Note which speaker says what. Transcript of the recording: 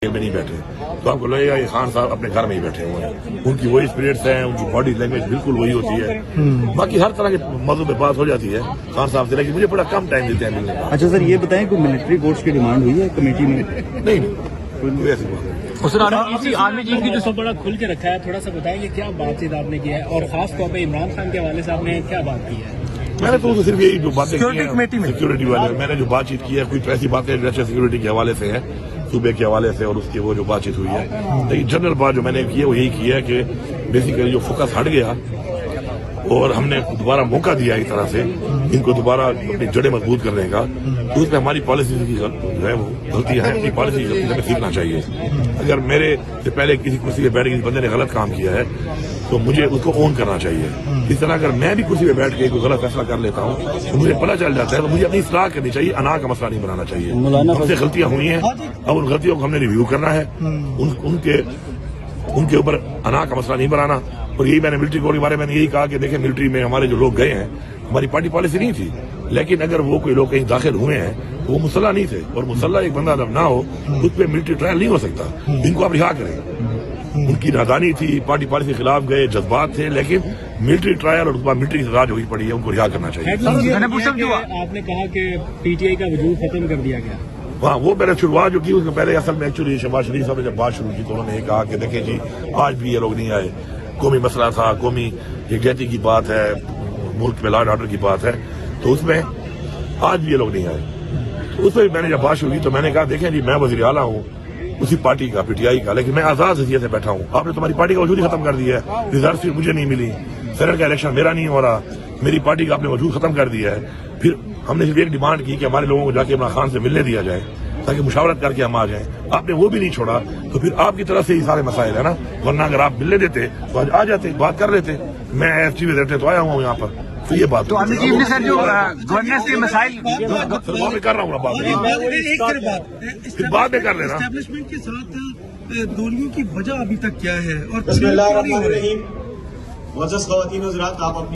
Speaker 1: میں نہیں بیٹھے تو آپ کو لگے گا یہ خان صاحب اپنے گھر میں ہی بیٹھے ہوئے ہیں. ان کی وہی اسپرٹس ہیں, ان کی باڈی لینگویج بالکل وہی ہوتی ہے. باقی ہر طرح کے موضوع پہ بات ہو جاتی ہے خان صاحب سے, لیکن مجھے بڑا کم ٹائم دیتے ہیں ملنے کا.
Speaker 2: اچھا سر, یہ بتائیں کوئی ملٹری فورس کی ڈیمانڈ ہوئی ہے کمیٹی میں؟
Speaker 1: نہیں, کوئی ایسی بات نہیں.
Speaker 3: آرمی چیف کی تو سب بڑا کھل کے رکھا ہے, تھوڑا سا بتائیں کہ کیا بات چیت آپ نے کی ہے, اور خاص طور پہ عمران خان کے حوالے سے آپ نے کیا بات کی ہے؟
Speaker 1: میں نے تو صرف یہی جو باتیں کی ہیں سیکورٹی والے, میں نے جو بات چیت کی ہے کچھ ایسی باتیں جیسے سیکورٹی کے حوالے سے ہے, صوبے کے حوالے سے, اور اس کی وہ جو بات چیت ہوئی ہے. لیکن جنرل بات جو میں نے کی ہے وہ یہی کی ہے کہ بیسیکلی جو فوکس ہٹ گیا اور ہم نے دوبارہ موقع دیا اس طرح سے ان کو دوبارہ اپنی جڑیں مضبوط کرنے کا, تو اس میں ہماری پالیسی کی جو ہے وہ غلطی ہے, اپنی پالیسی کی ہمیں سیکھنا چاہیے. اگر میرے سے پہلے کسی کرسی پہ بیٹھ کے کسی بندے نے غلط کام کیا ہے تو مجھے اس کو اون کرنا چاہیے. اس طرح اگر میں بھی کرسی پہ بیٹھ کے کوئی غلط فیصلہ کر لیتا ہوں تو مجھے پتہ چل جاتا ہے, تو مجھے اپنی اصلاح کرنی چاہیے, انا کا مسئلہ نہیں بنانا چاہیے. ہم سے غلطیاں ہوئی ہیں, اب ان غلطیوں کو ہم نے ریویو کرنا ہے, ان کے اوپر انا کا مسئلہ نہیں بنانا. اور یہی میں نے ملٹری کوڈ کے بارے میں یہی کہا کہ دیکھیں ملٹری میں ہمارے جو لوگ گئے ہیں ہماری پارٹی پالیسی نہیں تھی, لیکن اگر وہ کوئی لوگ کہیں داخل ہوئے ہیں تو وہ مسلح نہیں تھے, اور مسلح ایک بندہ جب نہ ہو اس پہ ملٹری ٹرائل نہیں ہو سکتا. ان کو آپ رہا کریں, ان کی نادانی تھی, پارٹی پالیسی کے خلاف گئے, جذبات تھے, لیکن ملٹری ٹرائل اور اس کے بعد ملٹری سزا جو ہوئی پڑی ہے ان کو رہا کرنا چاہیے.
Speaker 3: آپ نے کہا کہ پی ٹی آئی کا وجود ختم کر دیا گیا.
Speaker 1: ہاں, وہ میں نے شروعات جو کی اس میں پہلے اصل میں ایکچولی شہباز شریف صاحب نے جب بات شروع کی تو انہوں نے یہ کہا کہ دیکھیں جی آج بھی یہ لوگ نہیں آئے, قومی مسئلہ تھا, قومی یکجہتی کی بات ہے, ملک میں لا اینڈ آرڈر کی بات ہے, تو اس میں آج بھی یہ لوگ نہیں آئے. اس میں میں نے جب بات شروع کی تو میں نے کہا دیکھیں جی میں وزیر اعلیٰ ہوں اسی پارٹی کا, پی ٹی آئی کا, لیکن میں آزاد حیثیت سے بیٹھا ہوں. آپ نے تمہاری پارٹی کا وجود ہی ختم کر دیا ہے, ریزرو سیٹ مجھے نہیں ملی, سینٹ کا الیکشن میرا نہیں ہو رہا, میری پارٹی کا آپ نے وجود ختم کر دیا ہے. پھر ہم نے صرف ایک ڈیمانڈ کی کہ ہمارے لوگوں کو جا کے عمران خان سے ملنے دیا جائے تاکہ مشاورت کر کے ہم آ جائیں. آپ نے وہ بھی نہیں چھوڑا, تو پھر آپ کی طرف سے یہ سارے مسائل ہیں نا, ورنہ اگر آپ ملنے دیتے تو آج آ جاتے, بات کر لیتے. میں ایس ٹی وی تو آیا ہوں یہاں پر, تو یہ بات
Speaker 3: تو سر جو گورننس کے مسائل
Speaker 1: میں کر رہا ہوں بعد میں کر لینا.
Speaker 4: اسٹیبلشمنٹ کے ساتھ دوریوں کی وجہ ابھی تک کیا ہے, اور
Speaker 5: بسم اللہ الرحمن الرحیم. معزز خواتین حضرات, آپ